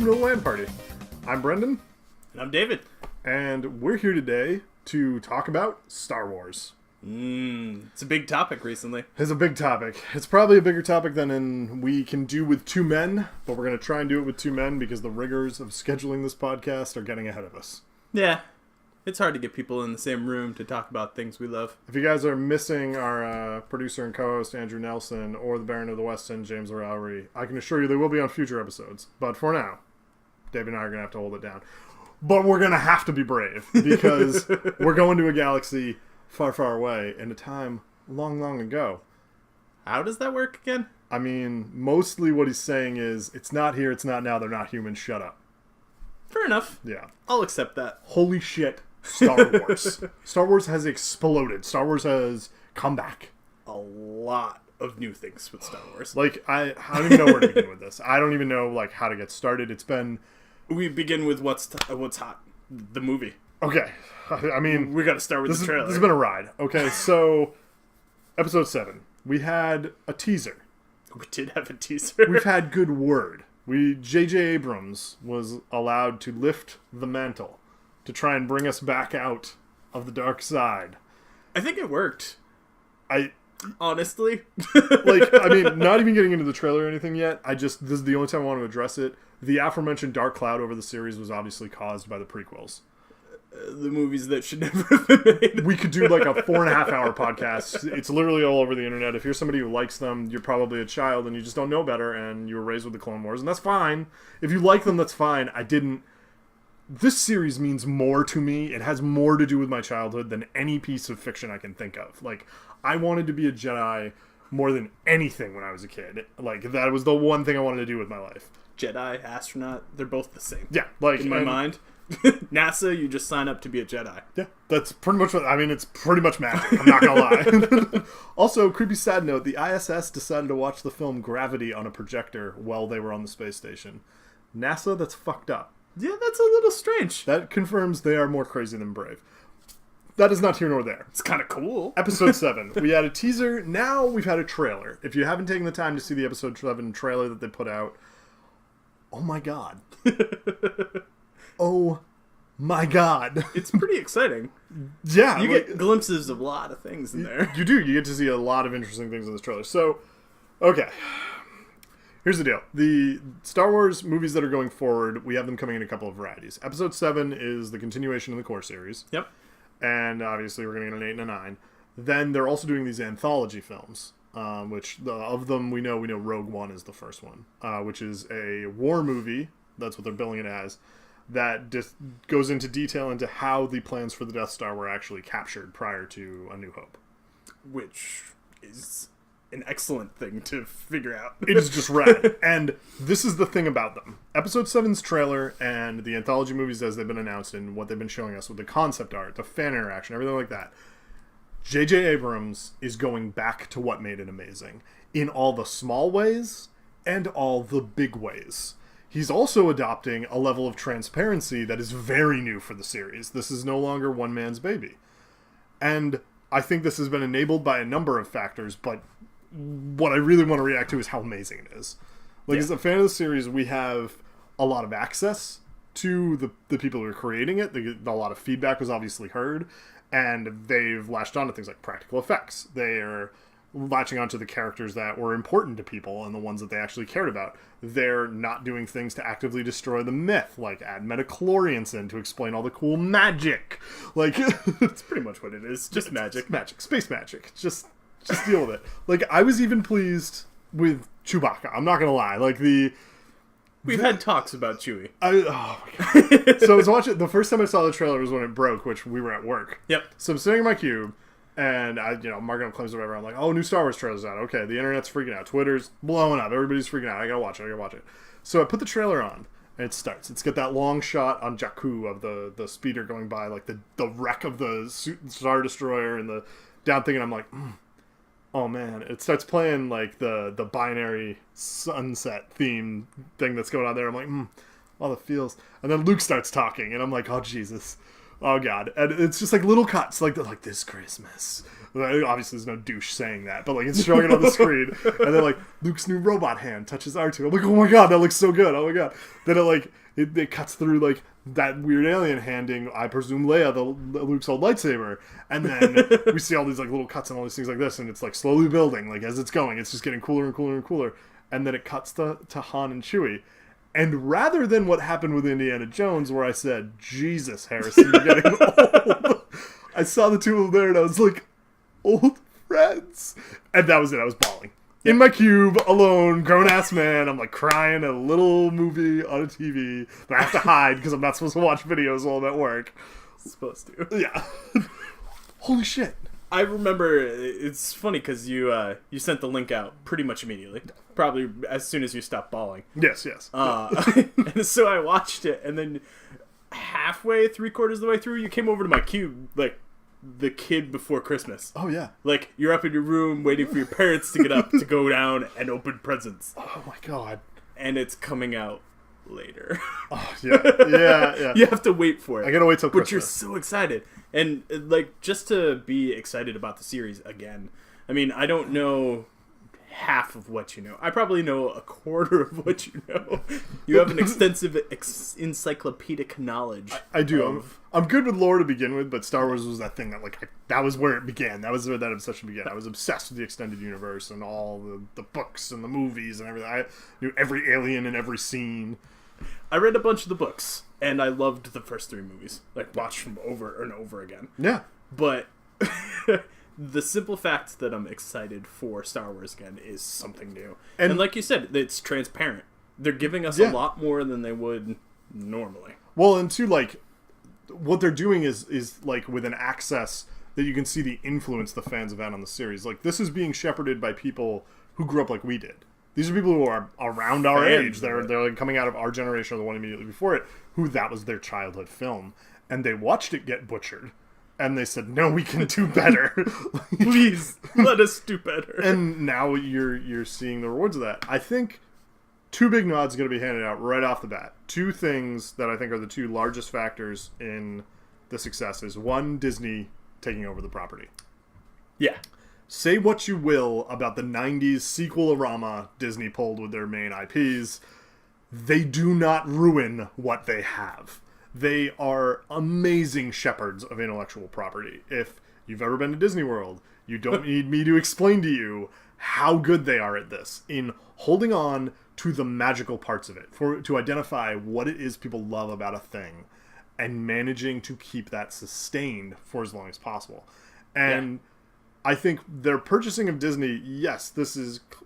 to the LAN party. I'm Brendan. And I'm David. And we're here today to talk about Star Wars. It's a big topic recently. It's a big topic. It's probably a bigger topic than we can do with two men, but we're going to try and do it with two men because the rigors of scheduling this podcast are getting ahead of us. Yeah. It's hard to get people in the same room to talk about things we love. If you guys are missing our producer and co-host Andrew Nelson or the Baron of the West End James Lowry, I can assure you they will be on future episodes. But for now, Dave and I are going to have to hold it down. But we're going to have to be brave because we're going to a galaxy far, far away in a time long, long ago. How does that work again? I mean, mostly what he's saying is, it's not here, it's not now, they're not humans, shut up. Fair enough. Yeah. I'll accept that. Holy shit, Star Wars. Star Wars has exploded. Star Wars has come back. A lot of new things with Star Wars. Like, I don't even know where to begin with this. I don't even know, like, how to get started. It's been... We begin with what's hot. The movie. Okay. I mean... We gotta start with the trailer. This has been a ride. Okay, so... Episode 7. We had a teaser. We did have a teaser. We've had good word. J.J. Abrams was allowed to lift the mantle to try and bring us back out of the dark side. I think it worked. Honestly. I mean, not even getting into the trailer or anything yet. This is the only time I want to address it. The aforementioned dark cloud over the series was obviously caused by the prequels. The movies that should never have been made. We could do like a 4.5 hour podcast. It's literally all over the internet. If you're somebody who likes them, you're probably a child and you just don't know better and you were raised with the Clone Wars, and that's fine. If you like them, that's fine. This series means more to me. It has more to do with my childhood than any piece of fiction I can think of. Like, I wanted to be a Jedi more than anything when I was a kid. Like, that was the one thing I wanted to do with my life. Jedi, astronaut, they're both the same. Yeah, like in my mind. NASA, you just sign up to be a Jedi. Yeah, that's pretty much it's pretty much magic. I'm not gonna lie. Also, creepy side note, the ISS decided to watch the film Gravity on a projector while they were on the space station. NASA, that's fucked up. Yeah, that's a little strange. That confirms they are more crazy than brave. That is not here nor there. It's kind of cool. Episode 7. We had a teaser, now we've had a trailer. If you haven't taken the time to see the episode 7 trailer that they put out, oh my god. Oh my god. It's pretty exciting. Yeah. You get glimpses of a lot of things in there. You do. You get to see a lot of interesting things in this trailer. So, okay. Here's the deal. The Star Wars movies that are going forward, we have them coming in a couple of varieties. Episode 7 is the continuation of the core series. Yep. And obviously we're going to get an 8 and a 9. Then they're also doing these anthology films, which of them we know Rogue One is the first one, which is a war movie. That's what they're billing it as. That just goes into detail into how the plans for the Death Star were actually captured prior to A New Hope. Which is an excellent thing to figure out. It is just rad. And this is the thing about them. Episode 7's trailer and the anthology movies as they've been announced and what they've been showing us with the concept art, the fan interaction, everything like that. J.J. Abrams is going back to what made it amazing. In all the small ways and all the big ways. He's also adopting a level of transparency that is very new for the series. This is no longer one man's baby. And I think this has been enabled by a number of factors, but what I really want to react to is how amazing it is. Like, as a fan of the series, we have a lot of access to the people who are creating it. A lot of feedback was obviously heard, and they've latched on to things like practical effects. They're latching onto the characters that were important to people and the ones that they actually cared about. They're not doing things to actively destroy the myth, like add metachlorians in to explain all the cool magic. Like, it's pretty much what it is. Just magic. Magic. Space magic. Just deal with it. Like, I was even pleased with Chewbacca. I'm not gonna lie. Like, We've had talks about Chewie. Oh my god. So I was watching, the first time I saw the trailer was when it broke, which we were at work. Yep. So I'm sitting in my cube, and marking up claims or whatever. I'm like, oh, new Star Wars trailer's out. Okay, the internet's freaking out. Twitter's blowing up. Everybody's freaking out. I gotta watch it. So I put the trailer on, and it starts. It's got that long shot on Jakku of the speeder going by, like the wreck of the Star Destroyer and the down thing, and I'm like, oh man. It starts playing like the binary sunset theme thing that's going on there. I'm like, all the feels. And then Luke starts talking, and I'm like, oh Jesus. Oh god, and it's just like little cuts, like they're like this Christmas. Obviously, there's no douche saying that, but like it's showing it on the screen, and then like Luke's new robot hand touches R2. I'm like, oh my god, that looks so good. Oh my god. Then it cuts through like that weird alien handing, I presume, Leia the Luke's old lightsaber, and then we see all these like little cuts and all these things like this, and it's like slowly building, like as it's going, it's just getting cooler and cooler and cooler, and then it cuts to Han and Chewie. And rather than what happened with Indiana Jones, where I said, Jesus, Harrison, you're getting old, I saw the two of them there, and I was like, old friends. And that was it. I was bawling. Yep. In my cube, alone, grown-ass man. I'm like crying at a little movie on a TV that I have to hide because I'm not supposed to watch videos while I'm at work. Supposed to. Yeah. Holy shit. I remember, it's funny because you sent the link out pretty much immediately. Probably as soon as you stopped bawling. Yes. And so I watched it, and then halfway, 3/4 of the way through, you came over to my cube, like the kid before Christmas. Oh, yeah. Like, you're up in your room waiting for your parents to get up to go down and open presents. Oh, my God. And it's coming out later. Oh, yeah. You have to wait for it. I gotta wait till Christmas. But you're so excited. And, like, just to be excited about the series again, I mean, I don't know half of what you know. I probably know a quarter of what you know. You have an extensive encyclopedic knowledge. I do. I'm good with lore to begin with, but Star Wars was that thing that that was where it began. That was where that obsession began. I was obsessed with the extended universe and all the books and the movies and everything. I knew every alien in every scene. I read a bunch of the books, and I loved the first 3 movies. Like, watched them over and over again. Yeah. But the simple fact that I'm excited for Star Wars again is something new. And like you said, it's transparent. They're giving us a lot more than they would normally. Well, and two, like, what they're doing is like with an access that you can see the influence the fans have had on the series. Like, this is being shepherded by people who grew up like we did. These are people who are around our age. They're like coming out of our generation or the one immediately before it, who that was their childhood film. And they watched it get butchered. And they said, no, we can do better. Please, let us do better. And now you're seeing the rewards of that. I think 2 big nods are going to be handed out right off the bat. 2 things that I think are the 2 largest factors in the success is, 1, Disney taking over the property. Yeah. Say what you will about the 90s sequel-orama Disney pulled with their main IPs. They do not ruin what they have. They are amazing shepherds of intellectual property. If you've ever been to Disney World, you don't need me to explain to you how good they are at this, in holding on to the magical parts of it, to identify what it is people love about a thing, and managing to keep that sustained for as long as possible. And I think their purchasing of Disney,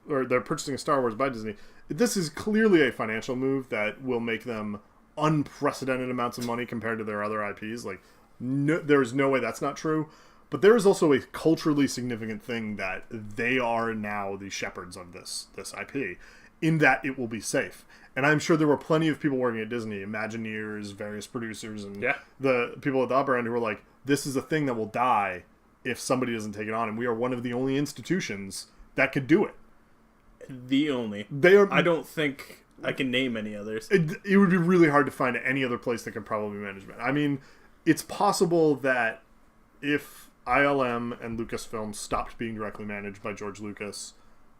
their purchasing of Star Wars by Disney, this is clearly a financial move that will make them unprecedented amounts of money compared to their other IPs. Like, there's no way that's not true. But there is also a culturally significant thing that they are now the shepherds of this IP, in that it will be safe. And I'm sure there were plenty of people working at Disney, Imagineers, various producers, and the people at the upper end who were like, this is a thing that will die if somebody doesn't take it on, and we are one of the only institutions that could do it. I don't think I can name any others. It would be really hard to find any other place that could probably manage it. I mean, it's possible that if ILM and Lucasfilm stopped being directly managed by George Lucas,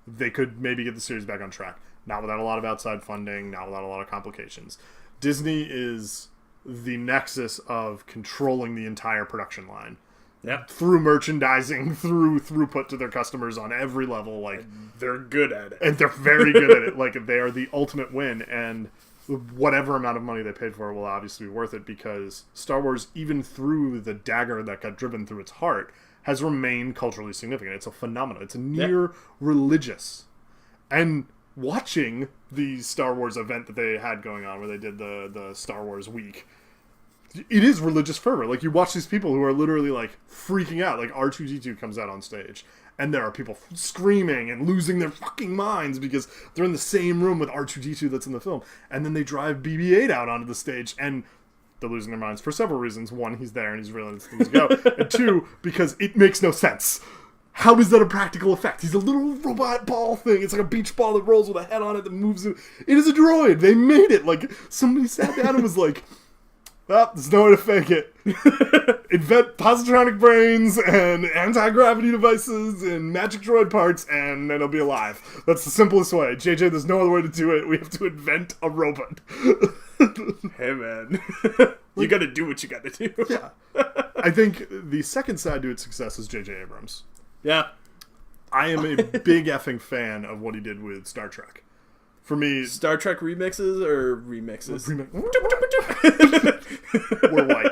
they could maybe get the series back on track. Not without a lot of outside funding, not without a lot of complications. Disney is the nexus of controlling the entire production line. Yeah. Through merchandising, through throughput to their customers on every level. Like, they're good at it. And they're very good at it. Like, they are the ultimate win, and whatever amount of money they paid for it will obviously be worth it, because Star Wars, even through the dagger that got driven through its heart, has remained culturally significant. It's a phenomenon. It's a near religious. And watching the Star Wars event that they had going on, where they did the Star Wars week, it is religious fervor. Like, you watch these people who are literally, like, freaking out. Like, R2-D2 comes out on stage, and there are people screaming and losing their fucking minds because they're in the same room with R2-D2 that's in the film. And then they drive BB-8 out onto the stage, and they're losing their minds for several reasons. 1, he's there and he's realizing things go. And 2, because it makes no sense. How is that a practical effect? He's a little robot ball thing. It's like a beach ball that rolls with a head on it that moves. It is a droid. They made it. Like, somebody sat down and was like, oh, there's no way to fake it. Invent positronic brains and anti-gravity devices and magic droid parts, and then it'll be alive. That's the simplest way. JJ, there's no other way to do it. We have to invent a robot. Hey, man. You gotta do what you gotta do. Yeah. I think the second side to its success is J.J. Abrams. Yeah. I am a big effing fan of what he did with Star Trek. For me... Star Trek remixes or remixes? We're white.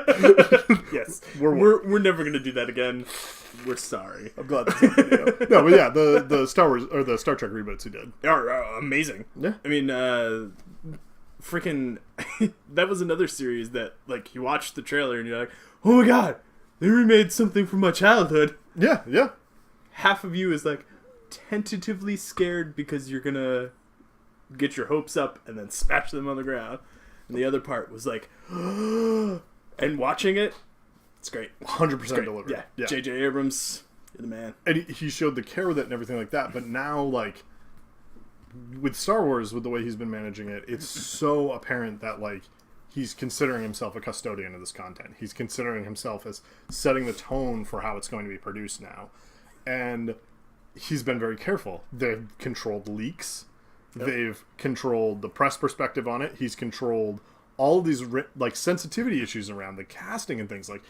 Yes. We're never gonna do that again. We're sorry. I'm glad that's on video. No, but yeah, the Star Wars, or the Star Trek reboots he did. Are amazing. Yeah. I mean, freaking... that was another series that, like, you watch the trailer and you're like, oh my god, they remade something from my childhood. Yeah, yeah. Half of you is, like, tentatively scared because you're gonna get your hopes up and then smash them on the ground. And the other part was like, and watching it, it's great. 100% delivered. Yeah. J.J. Abrams, you're the man. And he showed the care with it and everything like that, but now, like, with Star Wars, with the way he's been managing it, it's so apparent that, like, he's considering himself a custodian of this content. He's considering himself as setting the tone for how it's going to be produced now. And he's been very careful. They've controlled leaks. Yep. They've controlled the press perspective on it. He's controlled all of these, like, sensitivity issues around the casting and things. Like,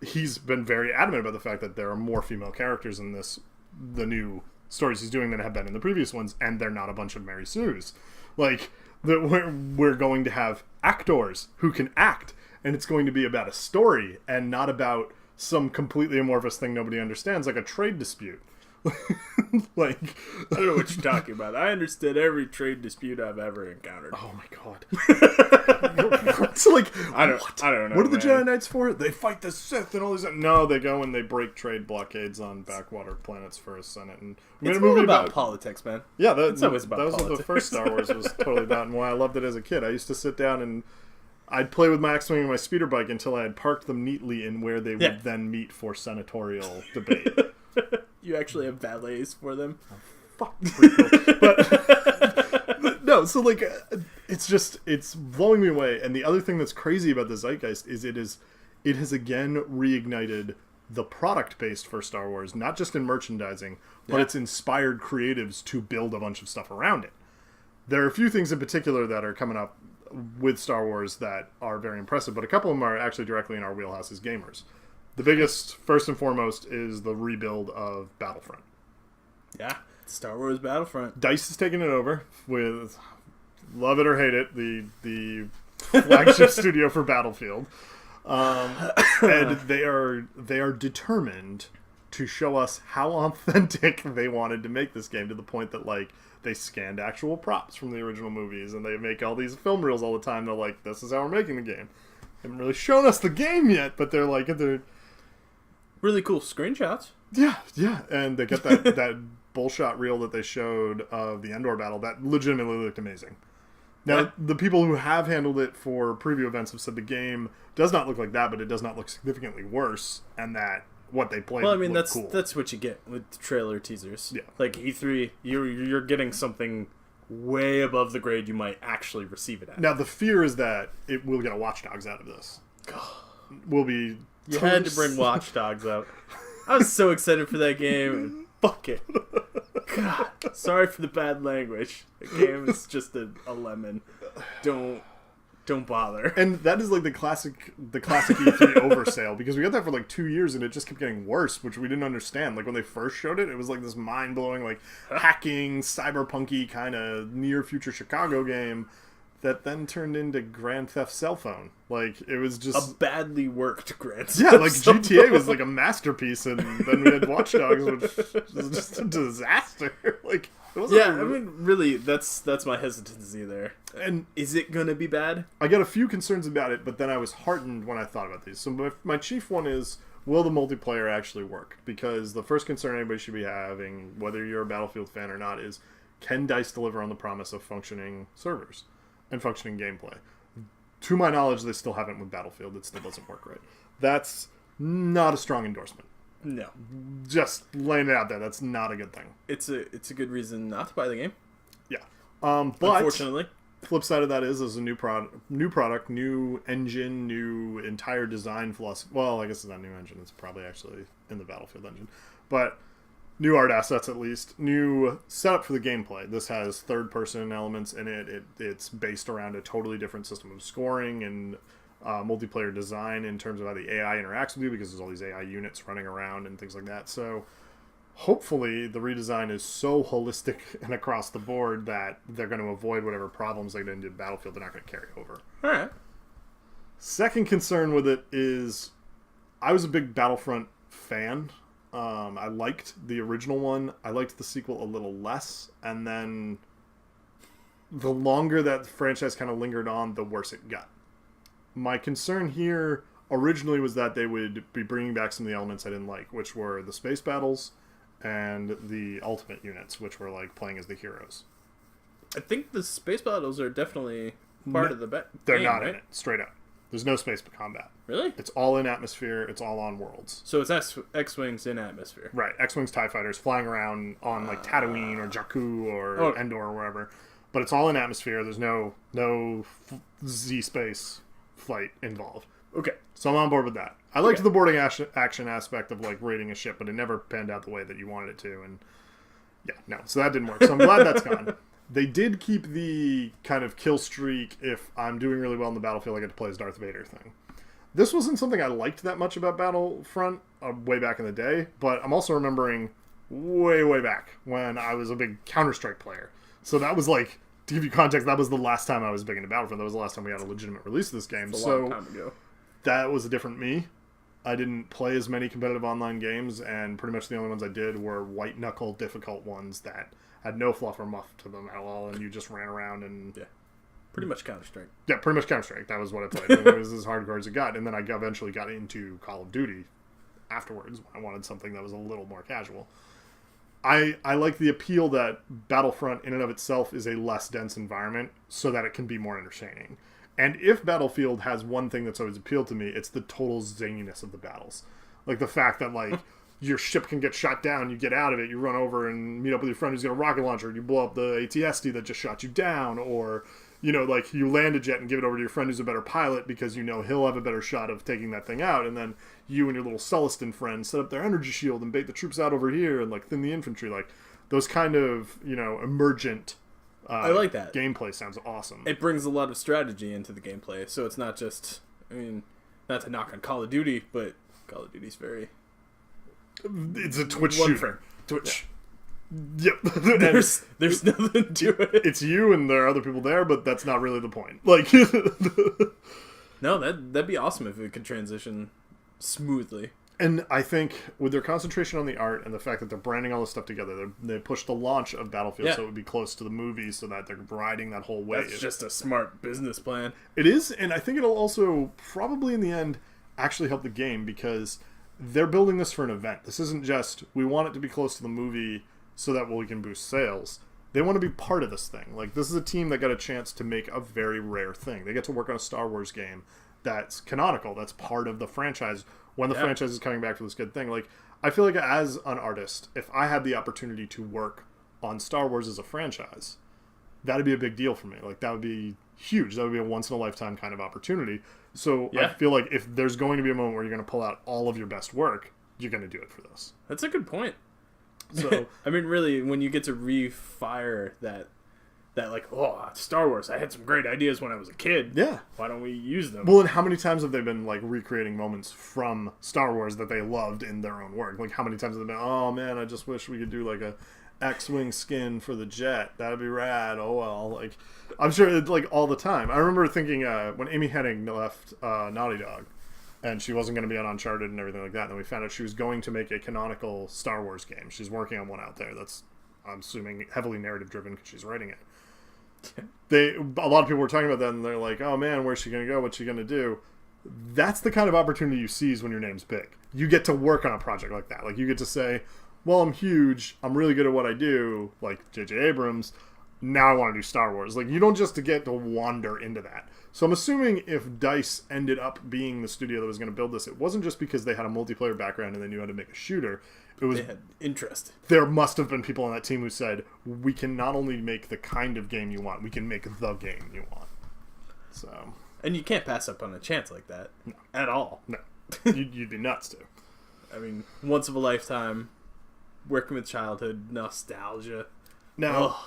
he's been very adamant about the fact that there are more female characters in the new stories he's doing than have been in the previous ones, and they're not a bunch of Mary Sues. Like, we're going to have actors who can act, and it's going to be about a story and not about some completely amorphous thing nobody understands, like a trade dispute. Like, I don't know what you're talking about. I understood every trade dispute I've ever encountered. Oh my god. It's like, I don't know. What are the Jedi Knights for? They fight the Sith and all these. No, they go and they break trade blockades on backwater planets for a Senate. And we made it's a movie about politics, man. Yeah, it's always about that was politics. what the first Star Wars was totally about, and why I loved it as a kid. I used to sit down and I'd play with my X-Wing and my speeder bike until I had parked them neatly in where they would then meet for senatorial debate. You actually have valets for them? Oh, fuck. But no, so, like, it's blowing me away. And the other thing that's crazy about the zeitgeist is it has again reignited the product based for Star Wars, not just in merchandising, but it's inspired creatives to build a bunch of stuff around it. There are a few things in particular that are coming up with Star Wars that are very impressive, but a couple of them are actually directly in our wheelhouse as gamers. The biggest, first and foremost, is the rebuild of Battlefront. Yeah, Star Wars Battlefront. DICE is taking it over with, love it or hate it, the flagship studio for Battlefield. And they are determined to show us how authentic they wanted to make this game, to the point that, like, they scanned actual props from the original movies and they make all these film reels all the time. They're like, this is how we're making the game. They haven't really shown us the game yet, but they're really cool screenshots. Yeah, and they get that bullshot reel that they showed of the Endor battle that legitimately looked amazing. Now, the people who have handled it for preview events have said the game does not look like that, but it does not look significantly worse, and that what they played. Well, I mean, that's cool. That's what you get with trailer teasers. Yeah, like E3, you're getting something way above the grade you might actually receive it at. Now, the fear is that it will get a Watch Dogs out of this. Will be. You had to bring Watch Dogs out. I was so excited for that game, and fuck it. God, sorry for the bad language. The game is just a lemon. Don't bother. And that is like the classic E3 oversale, because we got that for like 2 years and it just kept getting worse, which we didn't understand. Like, when they first showed it, it was like this mind-blowing, like, hacking, cyberpunky kind of near-future Chicago game that then turned into Grand Theft Cell Phone. Like, it was just a badly worked Grand Theft. Yeah, like GTA was like a masterpiece, and then we had Watch Dogs, which was just a disaster. Like, it wasn't I mean, really, that's my hesitancy there. And is it gonna be bad? I got a few concerns about it, but then I was heartened when I thought about these. So my chief one is, will the multiplayer actually work? Because the first concern anybody should be having, whether you're a Battlefield fan or not, is, can DICE deliver on the promise of functioning servers and functioning gameplay? To my knowledge, they still haven't with Battlefield. It still doesn't work right. That's not a strong endorsement. No. Just laying it out there. That's not a good thing. It's a good reason not to buy the game. Yeah. But unfortunately, flip side of that is a new product, new engine, new entire design philosophy. Well, I guess it's not a new engine. It's probably actually in the Battlefield engine. But new art assets, at least. New setup for the gameplay. This has third-person elements in it. It's based around a totally different system of scoring and multiplayer design in terms of how the AI interacts with you, because there's all these AI units running around and things like that. So hopefully the redesign is so holistic and across the board that they're going to avoid whatever problems they get into Battlefield they're not going to carry over. All right. Second concern with it is I was a big Battlefront fan. I liked the original one. I liked the sequel a little less. And then the longer that franchise kind of lingered on, the worse it got. My concern here originally was that they would be bringing back some of the elements I didn't like, which were the space battles and the ultimate units, which were like playing as the heroes. I think the space battles are definitely part of the They're game, not right? in it, straight up. There's no space combat. Really? It's all in atmosphere. It's all on worlds. So it's X-Wings in atmosphere. Right. X-Wings, TIE Fighters flying around on like Tatooine or Jakku or Endor or wherever. But it's all in atmosphere. There's no Z-space flight involved. Okay. So I'm on board with that. I liked the boarding action aspect of like raiding a ship, but it never panned out the way that you wanted it to. And yeah, no. So that didn't work. So I'm glad that's gone. They did keep the kind of kill streak, if I'm doing really well in the battlefield, I get to play as Darth Vader thing. This wasn't something I liked that much about Battlefront way back in the day, but I'm also remembering way back when I was a big Counter-Strike player. So that was like, to give you context, that was the last time I was big into Battlefront. That was the last time we had a legitimate release of this game. It's a long time ago. That was a different me. I didn't play as many competitive online games, and pretty much the only ones I did were white-knuckle, difficult ones that had no fluff or muff to them at all, and you just ran around and... Yeah. Pretty much Counter-Strike. Yeah, pretty much Counter-Strike. That was what I played. And it was as hardcore as it got. And then I eventually got into Call of Duty afterwards. I wanted something that was a little more casual. I like the appeal that Battlefront in and of itself is a less dense environment so that it can be more entertaining. And if Battlefield has one thing that's always appealed to me, it's the total zaniness of the battles. Like the fact that like your ship can get shot down, you get out of it, you run over and meet up with your friend who's got a rocket launcher, and you blow up the AT-ST that just shot you down, or... You know, like, you land a jet and give it over to your friend who's a better pilot because you know he'll have a better shot of taking that thing out. And then you and your little Celestin friend set up their energy shield and bait the troops out over here and, like, thin the infantry. Like, those kind of, you know, emergent I like that. Gameplay sounds awesome. It brings a lot of strategy into the gameplay. So it's not just, I mean, not to knock on Call of Duty, but Call of Duty's very... It's a Twitch shooter. Twitch. Yeah. Yep. there's nothing to it. It's you and there are other people there, but that's not really the point. Like, no, that'd be awesome if it could transition smoothly. And I think with their concentration on the art and the fact that they're branding all this stuff together, they pushed the launch of Battlefield so it would be close to the movies, so that they're riding that whole wave. That's just a smart business plan. It is, and I think it'll also probably in the end actually help the game, because they're building this for an event. This isn't just we want it to be close to the movie so that we can boost sales. They want to be part of this thing. Like, this is a team that got a chance to make a very rare thing. They get to work on a Star Wars game that's canonical, that's part of the franchise, when the franchise is coming back for this good thing. Like, I feel like as an artist, if I had the opportunity to work on Star Wars as a franchise, that'd be a big deal for me. Like, that would be huge. That would be a once-in-a-lifetime kind of opportunity. So I feel like if there's going to be a moment where you're going to pull out all of your best work, you're going to do it for this. That's a good point. So I mean, really, when you get to refire that like, oh, Star Wars, I had some great ideas when I was a kid. Yeah. Why don't we use them? Well, and how many times have they been, like, recreating moments from Star Wars that they loved in their own work? Like, how many times have they been, oh, man, I just wish we could do, like, a X-Wing skin for the jet. That'd be rad. Oh, well. Like, I'm sure it's, like, all the time. I remember thinking when Amy Hennig left Naughty Dog, and she wasn't going to be on Uncharted and everything like that. And then we found out she was going to make a canonical Star Wars game. She's working on one out there that's, I'm assuming, heavily narrative-driven because she's writing it. A lot of people were talking about that, and they're like, oh, man, where's she going to go? What's she going to do? That's the kind of opportunity you seize when your name's big. You get to work on a project like that. Like, you get to say, well, I'm huge. I'm really good at what I do, like J.J. Abrams. now I want to do Star Wars. Like, you don't just get to wander into that. So I'm assuming if DICE ended up being the studio that was going to build this, it wasn't just because they had a multiplayer background and they knew how to make a shooter. It was, they had interest. There must have been people on that team who said, we can not only make the kind of game you want, we can make the game you want. So, and you can't pass up on a chance like that. No. At all. No. You'd be nuts to. I mean, once of a lifetime, working with childhood, nostalgia. Now,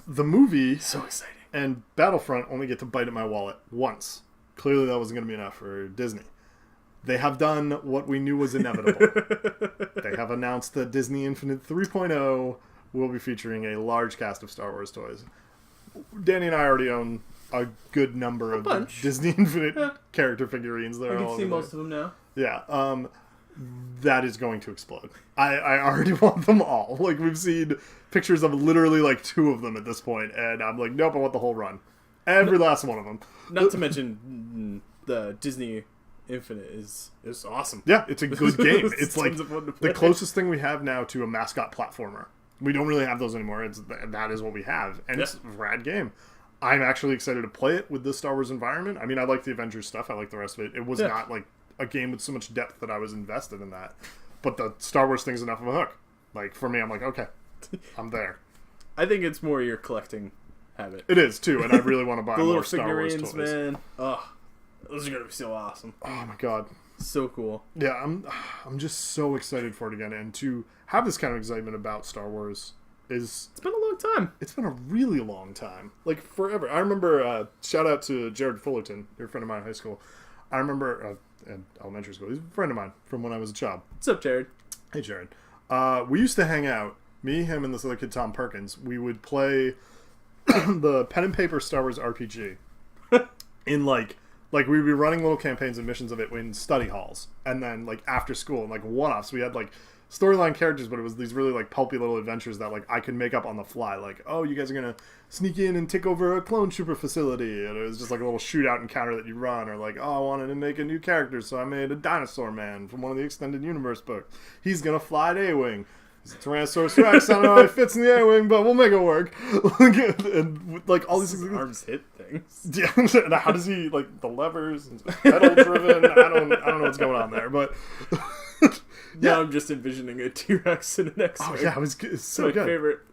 the movie so exciting. And Battlefront only get to bite at my wallet once. Clearly that wasn't going to be enough for Disney. They have done what we knew was inevitable. They have announced that Disney Infinite 3.0 will be featuring a large cast of Star Wars toys. Danny and I already own a good number of Disney Infinite character figurines. I can see most of them now. Yeah. That is going to explode. I already want them all. Like, we've seen pictures of literally like 2 of them at this point, and I'm like, nope, I want the whole run. Every last one of them. Not to mention the Disney Infinite is awesome. Yeah, it's a good game. It's like the closest thing we have now to a mascot platformer. We don't really have those anymore. That is what we have, and it's a rad game. I'm actually excited to play it with this Star Wars environment. I mean, I like the Avengers stuff. I like the rest of it. It was not like a game with so much depth that I was invested in that. But the Star Wars thing's enough of a hook. Like, for me, I'm like, okay, I'm there. I think it's more your collecting habit. It is, too, and I really want to buy more Star Wars toys. The little figurines, man. Oh, those are going to be so awesome. Oh, my God. So cool. Yeah, I'm just so excited for it again. And to have this kind of excitement about Star Wars is... It's been a long time. It's been a really long time. Like, forever. I remember, shout out to Jared Fullerton, your friend of mine in high school. I remember... in elementary school. He's a friend of mine from when I was a child. What's up, Jared? Hey, Jared. We used to hang out, me, him, and this other kid, Tom Perkins. We would play the pen and paper Star Wars RPG in like we'd be running little campaigns and missions of it in study halls, and then like after school and like one-offs. We had like storyline characters, but it was these really like pulpy little adventures that like I could make up on the fly. Like, oh, you guys are gonna sneak in and take over a clone trooper facility, and it was just like a little shootout encounter that you run. Or like, oh, I wanted to make a new character, so I made a dinosaur man from one of the extended universe books. He's gonna fly an A-wing. He's a Tyrannosaurus Rex. I don't know how he fits in the A-wing, but we'll make it work. And like all these arms hit things. Yeah, and how does he like the levers? Pedal driven. I don't know what's going on there, but. Now I'm just envisioning a T-Rex in an X-wing. Oh yeah, it's so good.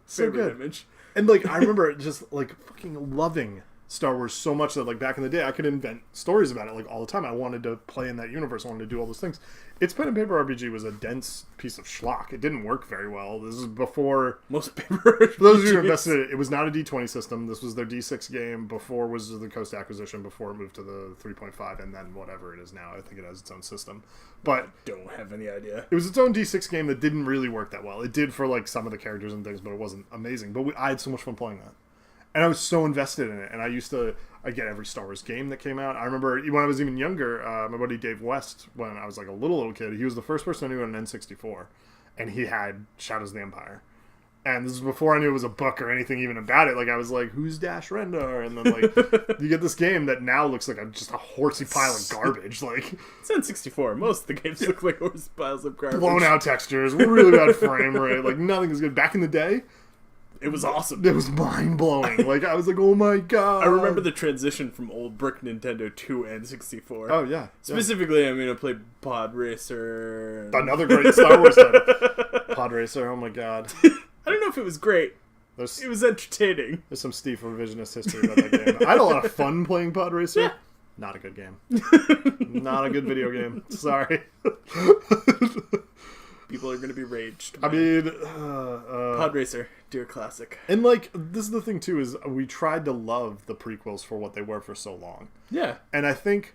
Favorite image. And like I remember just like fucking loving Star Wars so much that like back in the day I could invent stories about it like all the time. I wanted to play in that universe. I wanted to do all those things. Its pen and paper RPG was a dense piece of schlock. It didn't work very well. This is before most paper. For those of you who invested in it, it was not a D20 system. This was their D6 game before Wizards of the Coast acquisition, before it moved to the 3.5, and then whatever it is now. I think it has its own system. But don't have any idea. It was its own D6 game that didn't really work that well. It did for like some of the characters and things, but it wasn't amazing. But I had so much fun playing that. And I was so invested in it. And I used to, I get every Star Wars game that came out. I remember when I was even younger, my buddy Dave West, when I was like a little kid, he was the first person I knew on an N64. And he had Shadows of the Empire. And this was before I knew it was a book or anything even about it. Like, I was like, who's Dash Rendar? And then, like, you get this game that now looks like just a horsey pile of garbage. Like, it's N64. Most of the games look like horsey piles of garbage. Blown out textures, really bad frame rate. Like, nothing is good. Back in the day, it was awesome. It was mind-blowing. Like, I was like, oh my god. I remember the transition from old brick Nintendo to N64. Oh, yeah. Specifically, I'm going to play Pod Racer. Another great Star Wars title. Pod Racer, oh my god. I don't know if it was great. It was entertaining. There's some Steve revisionist history about that game. I had a lot of fun playing Pod Racer. Yeah. Not a good game. Not a good video game. Sorry. People are going to be raged. I mean... Pod Racer, dear classic. And, like, this is the thing, too, is we tried to love the prequels for what they were for so long. Yeah. And I think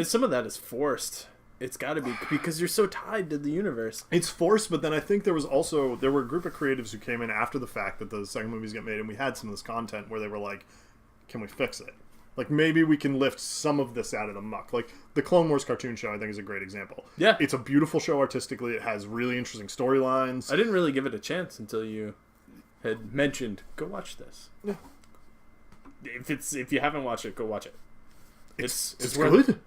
some of that is forced. It's got to be, because you're so tied to the universe. It's forced, but then I think there were a group of creatives who came in after the fact that the second movies get made, and we had some of this content where they were like, can we fix it? Like, maybe we can lift some of this out of the muck. Like, the Clone Wars cartoon show, I think, is a great example. Yeah. It's a beautiful show artistically. It has really interesting storylines. I didn't really give it a chance until you had mentioned, go watch this. Yeah. If you haven't watched it, go watch it. It's good.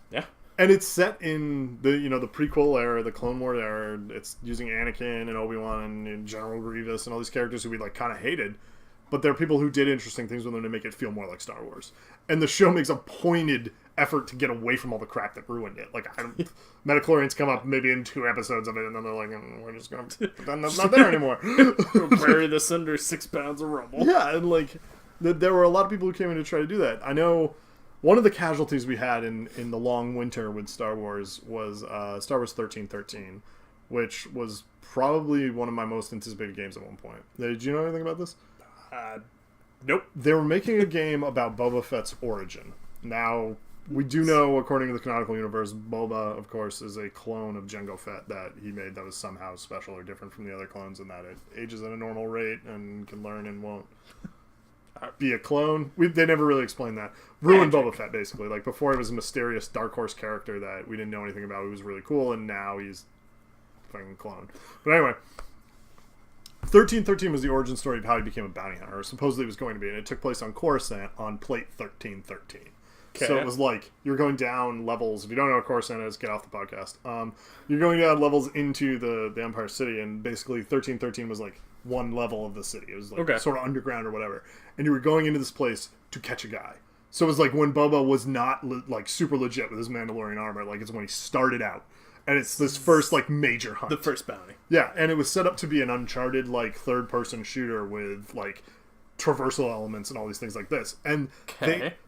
Yeah. And it's set in the the prequel era, the Clone Wars era. It's using Anakin and Obi-Wan and General Grievous and all these characters who we like kind of hated. but there are people who did interesting things with them to make it feel more like Star Wars. And the show makes a pointed effort to get away from all the crap that ruined it. Like, Metachlorians come up maybe in 2 episodes of it, and then they're like, we're just going to pretend that's not there anymore. We'll bury this under 6 pounds of rubble. Yeah, and like, there were a lot of people who came in to try to do that. I know one of the casualties we had in the long winter with Star Wars was Star Wars 1313, which was probably one of my most anticipated games at one point. Did you know anything about this? Nope. They were making a game about Boba Fett's origin. Now, we do know, according to the canonical universe, Boba, of course, is a clone of Jango Fett that he made that was somehow special or different from the other clones in that it ages at a normal rate and can learn and won't be a clone. They never really explained that. Ruined Boba Fett, basically. Like, before, he was a mysterious Dark Horse character that we didn't know anything about. He was really cool, and now he's a fucking clone. But anyway, 1313 was the origin story of how he became a bounty hunter, or supposedly it was going to be, and it took place on Coruscant on plate 1313. Okay. So it was like, you're going down levels. If you don't know what Coruscant is, get off the podcast. You're going down levels into the Empire City, and basically 1313 was like one level of the city. It was like sort of underground or whatever. And you were going into this place to catch a guy. So it was like when Boba was not like super legit with his Mandalorian armor, like it's when he started out. And it's this first, like, major hunt. The first bounty. Yeah, and it was set up to be an Uncharted, like, third-person shooter with, like, traversal elements and all these things like this. And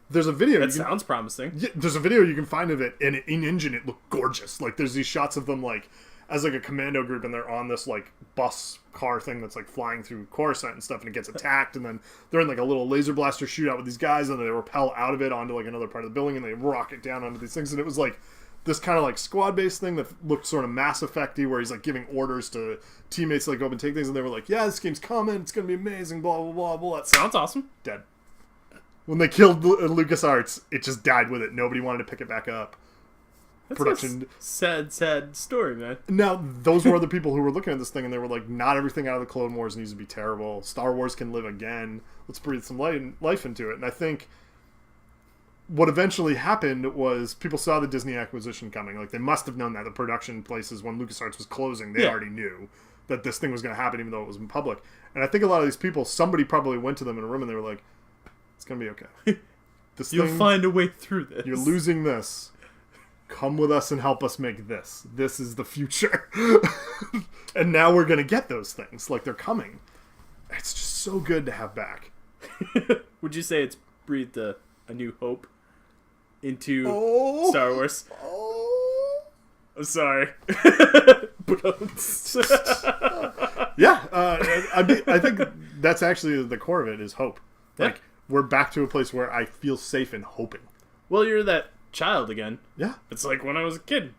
there's a video. That sounds promising. Yeah, there's a video you can find of it, and in-engine it looked gorgeous. Like, there's these shots of them, like, as, like, a commando group, and they're on this, like, bus car thing that's, like, flying through Coruscant and stuff, and it gets attacked, and then they're in, like, a little laser blaster shootout with these guys, and they rappel out of it onto, like, another part of the building, and they rocket down onto these things, and it was, like, this kind of like squad-based thing that looked sort of Mass Effect-y, where he's like giving orders to teammates to like go up and take things, and they were like, yeah, this game's coming, it's gonna be amazing, blah blah blah blah. That sounds awesome. Dead. When they killed LucasArts, it just died with it. Nobody wanted to pick it back up. That's production. A sad story, man. Now, those were other people who were looking at this thing, and they were like, not everything out of the Clone Wars needs to be terrible. Star Wars can live again. Let's breathe some life into it. And I think what eventually happened was people saw the Disney acquisition coming. Like, they must have known that. The production places, when LucasArts was closing, they already knew that this thing was going to happen, even though it was in public. And I think a lot of these people, somebody probably went to them in a room and they were like, it's going to be okay. You'll find a way through this. You're losing this. Come with us and help us make this. This is the future. And now we're going to get those things. Like, they're coming. It's just so good to have back. Would you say it's breathed a new hope into Star Wars? I'm sorry. Yeah, I think that's actually the core of it, is hope. Like, we're back to a place where I feel safe in hoping. Well, you're that child again. Yeah. It's like when I was a kid.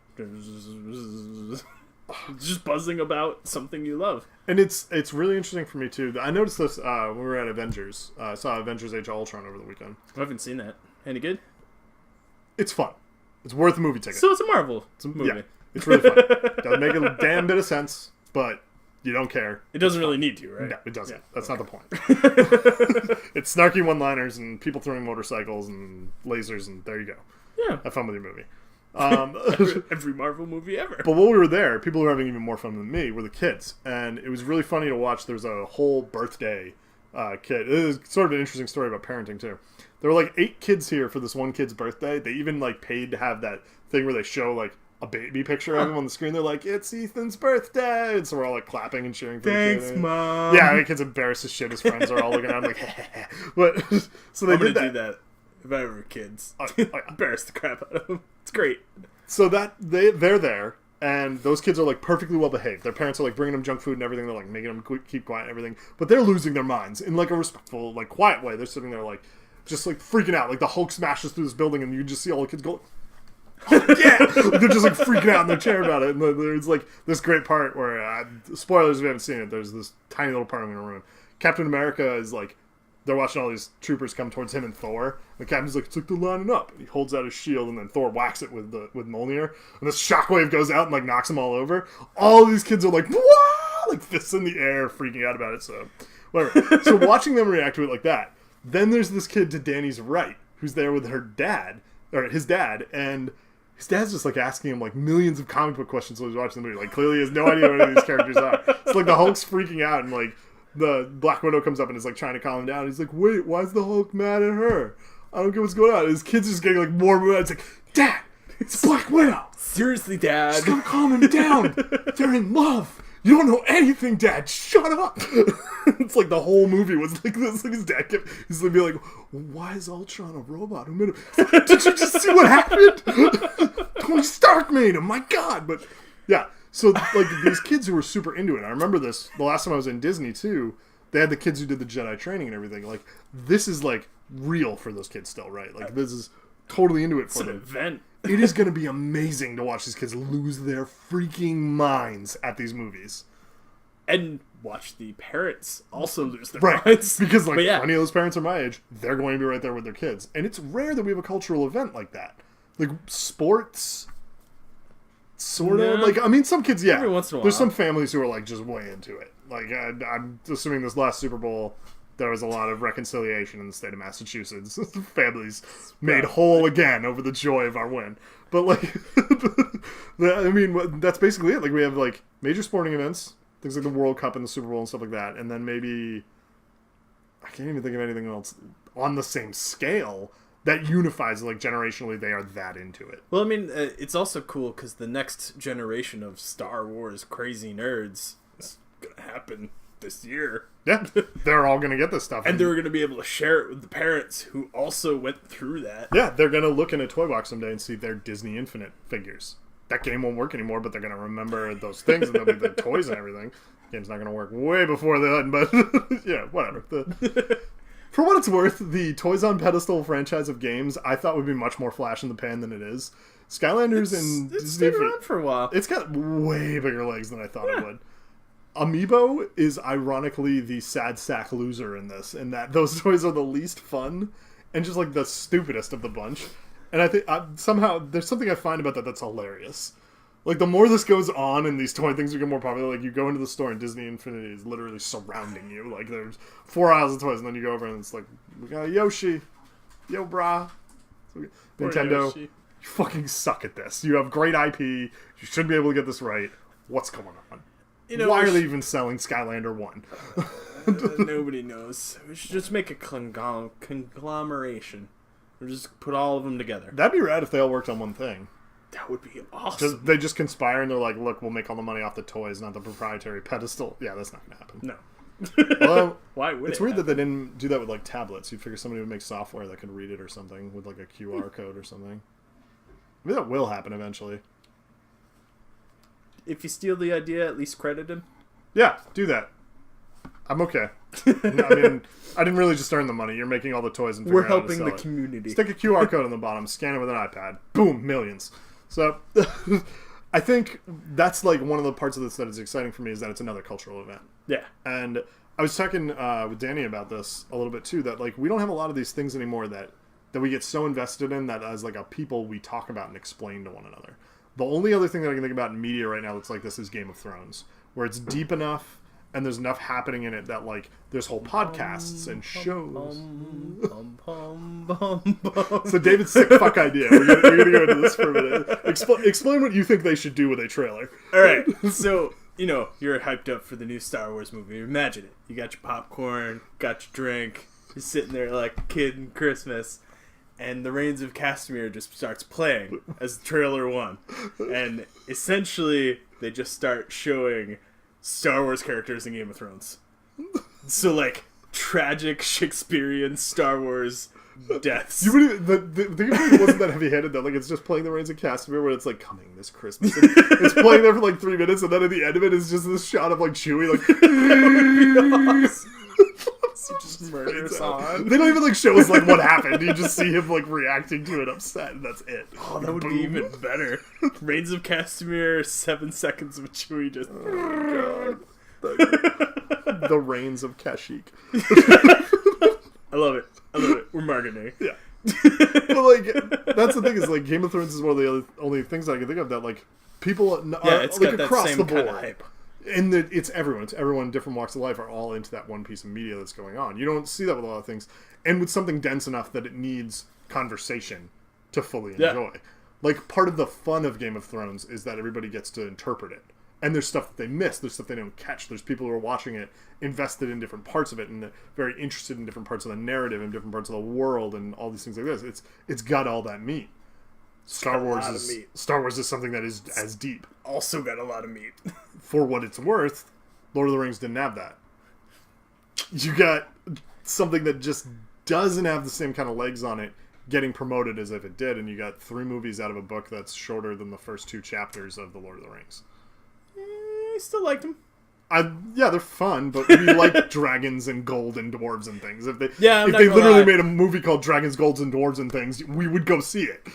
Just buzzing about something you love. And it's really interesting for me, too. I noticed this when we were at Avengers. I saw Avengers Age of Ultron over the weekend. I haven't seen that. Any good? It's fun. It's worth a movie ticket. So it's a Marvel movie. Yeah, it's really fun. Doesn't make a damn bit of sense, but you don't care. It doesn't really need to, right? No, it doesn't. Yeah, that's not the point. It's snarky one-liners and people throwing motorcycles and lasers, and there you go. Yeah. Have fun with your movie. Every Marvel movie ever. But while we were there, people who were having even more fun than me were the kids. And it was really funny to watch. There was a whole birthday kid. It was sort of an interesting story about parenting, too. There were like 8 kids here for this one kid's birthday. They even like paid to have that thing where they show like a baby picture of him on the screen. They're like, it's Ethan's birthday. And so we're all like clapping and cheering for the kid. Thanks, Mom. Yeah, the kid's embarrassed as shit. His friends are all looking at him like, but so they did that. Do that if I were kids. Embarrass the crap out of them. It's great. So that they're there, and those kids are like perfectly well behaved. Their parents are like bringing them junk food and everything. They're like making them keep quiet and everything. But they're losing their minds in like a respectful, like quiet way. They're sitting there like just like freaking out. Like the Hulk smashes through this building, and you just see all the kids go, oh, yeah! Like, they're just like freaking out in their chair about it. And there's like this great part where spoilers if you haven't seen it. There's this tiny little part I'm gonna ruin. Captain America is like, they're watching all these troopers come towards him and Thor. The captain's like, it's like they're lining up. And he holds out his shield, and then Thor whacks it with Mjolnir. And this shockwave goes out and like knocks them all over. All of these kids are like, wah! Like fists in the air, freaking out about it. So, whatever. So watching them react to it like that. Then there's this kid to Danny's right, who's there with her dad, or his dad, and his dad's just like asking him like millions of comic book questions while he's watching the movie. Like clearly he has no idea what any of these characters are. It's like the Hulk's freaking out, and like the Black Widow comes up and is like trying to calm him down. He's like, wait, why is the Hulk mad at her? I don't get what's going on. And his kid's just getting like more mad. It's like, Dad, it's Black Widow. Seriously, Dad. Just gotta calm him down. They're in love. You don't know anything, Dad. Shut up. It's like the whole movie was like this. Like his dad kept, he's like, be like, why is Ultron a robot? Who made him? Did you just see what happened? Tony Stark made him. My God. But yeah. So like these kids who were super into it. I remember this the last time I was in Disney too. They had the kids who did the Jedi training and everything. Like this is like real for those kids still, right? Like this is totally into it for them. It's an event. It is going to be amazing to watch these kids lose their freaking minds at these movies. And watch the parents also lose their Right. minds. Because, like, yeah. plenty of those parents are my age. They're going to be right there with their kids. And it's rare that we have a cultural event like that. Like, sports, sort of. Yeah. Like, I mean, some kids, yeah. Every once in a while. There's some families who are, like, just way into it. Like, I'm assuming this last Super Bowl, there was a lot of reconciliation in the state of Massachusetts. Families made whole again over the joy of our win. But, like, I mean, that's basically it. Like, we have, like, major sporting events, things like the World Cup and the Super Bowl and stuff like that. And then maybe, I can't even think of anything else on the same scale that unifies, like, generationally, they are that into it. Well, I mean, it's also cool because the next generation of Star Wars crazy nerds is going to happen this year. Yeah, they're all going to get this stuff. And they're going to be able to share it with the parents who also went through that. Yeah, they're going to look in a toy box someday and see their Disney Infinite figures. That game won't work anymore, but they're going to remember those things and they'll be the toys and everything. Game's not going to work way before then, but yeah, whatever. For what it's worth, the Toys on Pedestal franchise of games I thought would be much more flash in the pan than it is. Skylanders and It's Disney stayed around for a while. It's got way bigger legs than I thought it would. Amiibo is ironically the sad sack loser in this, in that those toys are the least fun and just like the stupidest of the bunch. And I think somehow there's something I find about that that's hilarious. Like the more this goes on and these toy things become more popular, like you go into the store and Disney Infinity is literally surrounding you. Like there's 4 aisles of toys and then you go over and it's like, we got a Yoshi. Yo, brah. Nintendo, Yoshi. you fucking suck at this. You have great IP. You should be able to get this right. What's going on? You know, why are they even selling Skylander 1? Nobody knows. We should just make a conglomeration. Or just put all of them together. That'd be rad if they all worked on one thing. That would be awesome. They just conspire and they're like, look, we'll make all the money off the toys, not the proprietary pedestal. Yeah, that's not going to happen. No. Well, Why would it's weird that they didn't do that with like tablets. You'd figure somebody would make software that could read it or something with like a QR code or something. Maybe that will happen eventually. If you steal the idea, at least credit him. Yeah, do that. I'm okay. No, I mean, I didn't really just earn the money. You're making all the toys and We're figuring out how to helping sell the it. community. Stick a QR code on the bottom, scan it with an iPad. Boom, millions. So, I think that's like one of the parts of this that is exciting for me is that it's another cultural event. Yeah. And I was talking with Danny about this a little bit too, that like we don't have a lot of these things anymore that we get so invested in that as like a people we talk about and explain to one another. The only other thing that I can think about in media right now that's like this is Game of Thrones, where it's deep enough and there's enough happening in it that like there's whole podcasts and shows. It's a David sick fuck idea. We're gonna go into this for a minute. Explain what you think they should do with a trailer. All right. So, you know, you're hyped up for the new Star Wars movie. Imagine it. You got your popcorn, got your drink. You're sitting there like a kid in Christmas. And the Reigns of Castamere just starts playing as trailer 1. And essentially, they just start showing Star Wars characters in Game of Thrones. So, like, tragic Shakespearean Star Wars deaths. The thing wasn't that heavy-handed, though. Like, it's just playing the Reigns of Castamere where it's, like, coming this Christmas. And it's playing there for, like, 3 minutes, and then at the end of it is just this shot of, like, Chewie, like... Just murders on. They don't even like show us like what happened. You just see him like reacting to it upset, and that's it. Oh, that would be even better. Reigns of Castamere, 7 seconds of Chewie just. Oh, God. The Reigns of Kashyyyk. I love it. We're marketing. Yeah. But like that's the thing is like Game of Thrones is one of the only things that I can think of that like people are it's like got that across same the board. kind of hype. And it's everyone. It's everyone in different walks of life are all into that one piece of media that's going on. You don't see that with a lot of things. And with something dense enough that it needs conversation to fully enjoy. Like, part of the fun of Game of Thrones is that everybody gets to interpret it. And there's stuff that they miss. There's stuff they don't catch. There's people who are watching it invested in different parts of it and very interested in different parts of the narrative and different parts of the world and all these things like this. It's got all that meat. Star Wars is something that is as deep. Also got a lot of meat. For what it's worth, Lord of the Rings didn't have that. You got something that just doesn't have the same kind of legs on it getting promoted as if it did, and you got 3 movies out of a book that's shorter than the first 2 chapters of The Lord of the Rings. I still liked them. Yeah, they're fun, but we like dragons and gold and dwarves and things. If they literally made a movie called Dragons, Golds, and Dwarves and Things, we would go see it.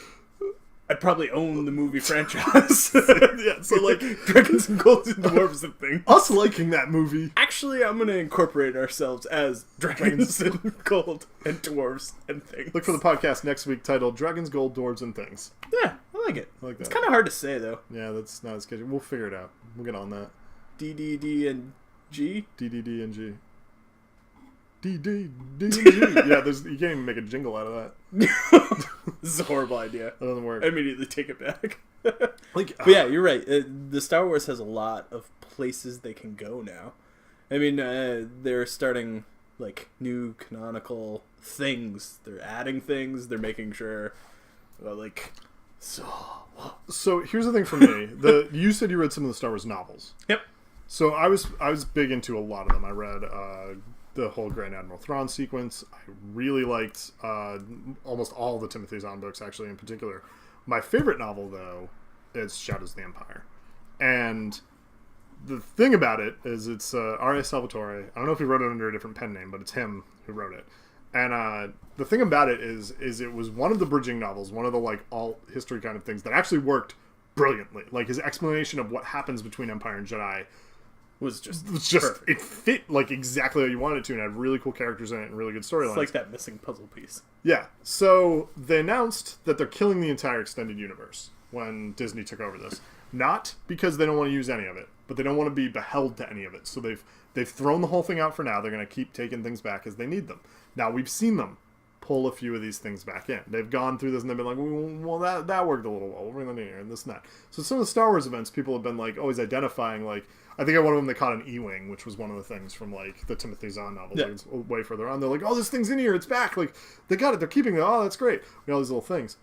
I'd probably own the movie franchise. Yeah, so like Dragons and Golds and Dwarves and Things. Us liking that movie. Actually, I'm going to incorporate ourselves as Dragons and Gold and Dwarves and Things. Look for the podcast next week titled Dragons, Gold, Dwarves, and Things. Yeah, I like it. I like that. It's kind of hard to say, though. Yeah, that's not as catchy. We'll figure it out. We'll get on that. D, and G? D, and G. D, and G. Yeah, you can't even make a jingle out of that. This is a horrible idea. That doesn't work. I immediately take it back. But yeah, you're right. The Star Wars has a lot of places they can go now. I mean, they're starting like new canonical things. They're adding things. They're making sure, So here's the thing for me. You said you read some of the Star Wars novels. Yep. So I was big into a lot of them. I read the whole Grand Admiral Thrawn sequence. I really liked almost all the Timothy Zahn books, actually, in particular. My favorite novel, though, is Shadows of the Empire. And the thing about it is it's R.A. Salvatore. I don't know if he wrote it under a different pen name, but it's him who wrote it. And the thing about it is it was one of the bridging novels, one of the like alt history kind of things that actually worked brilliantly. Like his explanation of what happens between Empire and Jedi was just perfect. It fit like exactly how you wanted it to, and had really cool characters in it and really good storylines. It's like that missing puzzle piece. Yeah. So they announced that they're killing the entire extended universe when Disney took over this. Not because they don't want to use any of it, but they don't want to be beheld to any of it. So they've thrown the whole thing out for now. They're going to keep taking things back as they need them. Now we've seen them pull a few of these things back in. They've gone through this and they've been like, well, that worked a little well. We're going to here and this and that. So some of the Star Wars events, people have been like always identifying like. I think at one of them they caught an E-wing, which was one of the things from like the Timothy Zahn novels. Yeah. Like, it's way further on. They're like, oh, this thing's in here. It's back. Like they got it. They're keeping it. Oh, that's great. All these little things.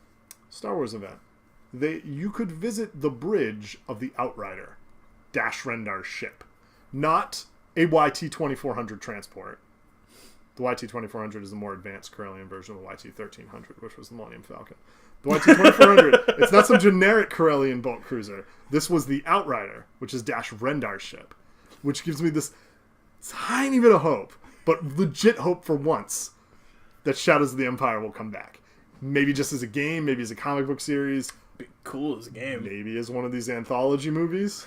Star Wars event. You could visit the bridge of the Outrider, Dash Rendar's ship, not a YT-2400 transport. The YT-2400 is the more advanced Corellian version of the YT-1300, which was the Millennium Falcon. The YT-2400, it's not some generic Corellian boat cruiser. This was the Outrider, which is Dash Rendar's ship, which gives me this tiny bit of hope, but legit hope for once, that Shadows of the Empire will come back. Maybe just as a game, maybe as a comic book series. Be cool as a game. Maybe as one of these anthology movies.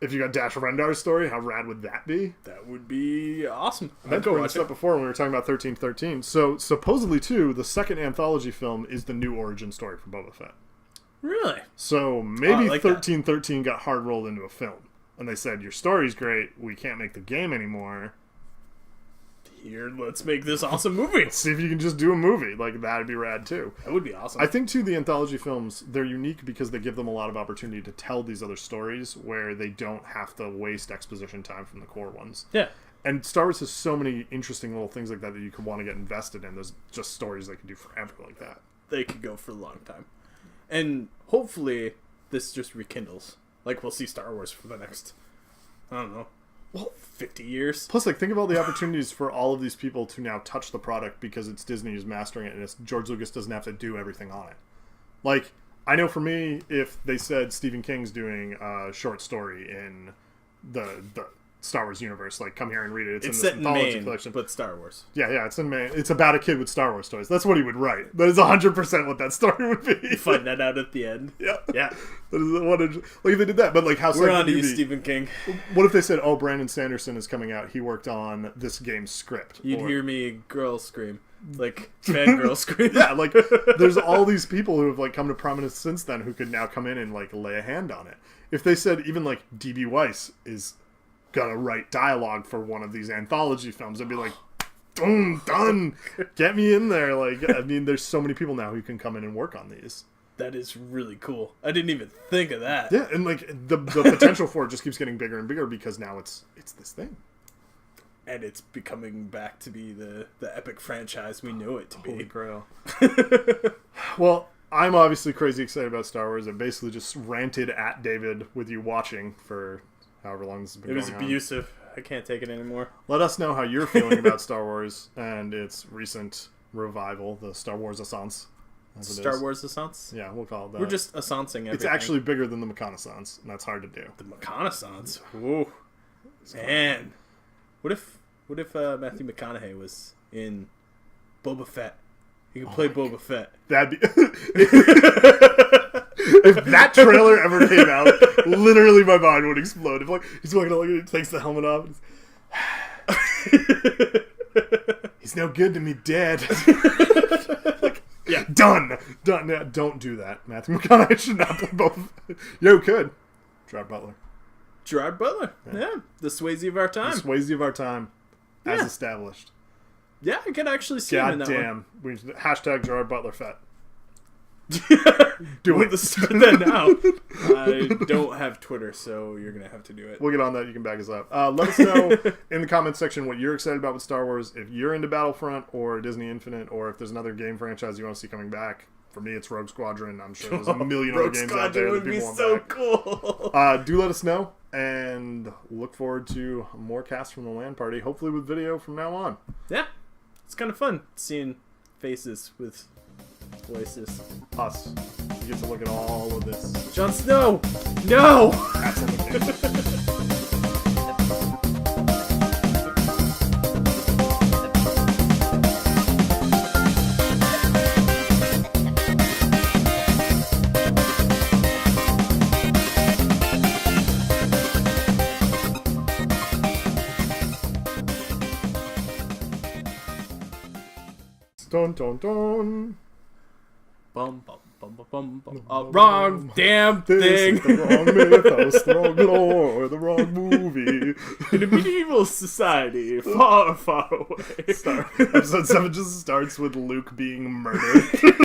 If you got Dash Rendar's story, how rad would that be? That would be awesome. I'd go watch it before when we were talking about 1313. So supposedly too, the second anthology film is the new origin story for Boba Fett. Really? So maybe 1313 got hard rolled into a film, and they said your story's great, we can't make the game anymore. Here, let's make this awesome movie. Let's see if you can just do a movie. Like, that'd be rad, too. That would be awesome. I think, too, the anthology films, they're unique because they give them a lot of opportunity to tell these other stories where they don't have to waste exposition time from the core ones. Yeah. And Star Wars has so many interesting little things like that you could want to get invested in. There's just stories they could do forever like that. They could go for a long time. And hopefully, this just rekindles. Like, we'll see Star Wars for the next, I don't know, 50 years. Plus, like, think of all the opportunities for all of these people to now touch the product because it's Disney who's mastering it, and it's George Lucas doesn't have to do everything on it. Like, I know for me, if they said Stephen King's doing a short story in the Star Wars universe, like, come here and read it. It's in set this in anthology Maine, collection. but Star Wars. Yeah, it's in Maine. It's about a kid with Star Wars toys. That's what he would write. That is 100% what that story would be. You find that out at the end. Yeah. Yeah. That is what like if they did that, but like how we're on to you, Stephen King. What if they said, "Oh, Brandon Sanderson is coming out. He worked on this game's script." You'd hear me girl scream, like fangirl scream. Yeah, like there's all these people who have like come to prominence since then who could now come in and like lay a hand on it. If they said even like D.B. Weiss is gonna write dialogue for one of these anthology films, I'd be like, done. Get me in there. Like, I mean, there's so many people now who can come in and work on these. That is really cool. I didn't even think of that. Yeah, and like the potential for it just keeps getting bigger and bigger because now it's this thing. And it's becoming back to be the epic franchise we know it to be. Holy grail. Well, I'm obviously crazy excited about Star Wars. I basically just ranted at David with you watching for however long this has been going on. It was abusive. I can't take it anymore. Let us know how you're feeling about Star Wars and its recent revival, the Star Wars Assance. Star Wars Assance? Yeah, we'll call it that. We're just Assancing everything. It's actually bigger than the Reconnaissance, and that's hard to do. The Reconnaissance? Whoa. Man. What if Matthew McConaughey was in Boba Fett? He could play Boba Fett. That'd be... If that trailer ever came out, literally my mind would explode. If like he's walking out, he takes the helmet off. He's no good to me dead. Like, yeah, done. Yeah, don't do that. Matthew McConaughey should not play Boba Fett. Yo, could. Gerard Butler. Gerard Butler. Yeah. The Swayze of our time. The Swayze of our time. As established. Yeah, I can actually see him in that damn. one. Hashtag Gerard Butler Fett. Do it. Start that now. I don't have Twitter, so you're going to have to do it. We'll get on that. You can back us up. Let us know in the comments section what you're excited about with Star Wars. If you're into Battlefront or Disney Infinite, or if there's another game franchise you want to see coming back. For me, it's Rogue Squadron. I'm sure there's a million other games out there that people want back. Cool. Do let us know, and look forward to more casts from the LAN party, hopefully with video from now on. Yeah. It's kind of fun seeing faces with voices. Us. You get to look at all of this. Jon Snow! No! That's on the Dun dun dun. Bum, bum, bum, bum, bum, bum. Wrong damn thing. This is the wrong mythos, the wrong lore, the wrong movie. In a medieval society, far, far away. Episode 7 just starts with Luke being murdered.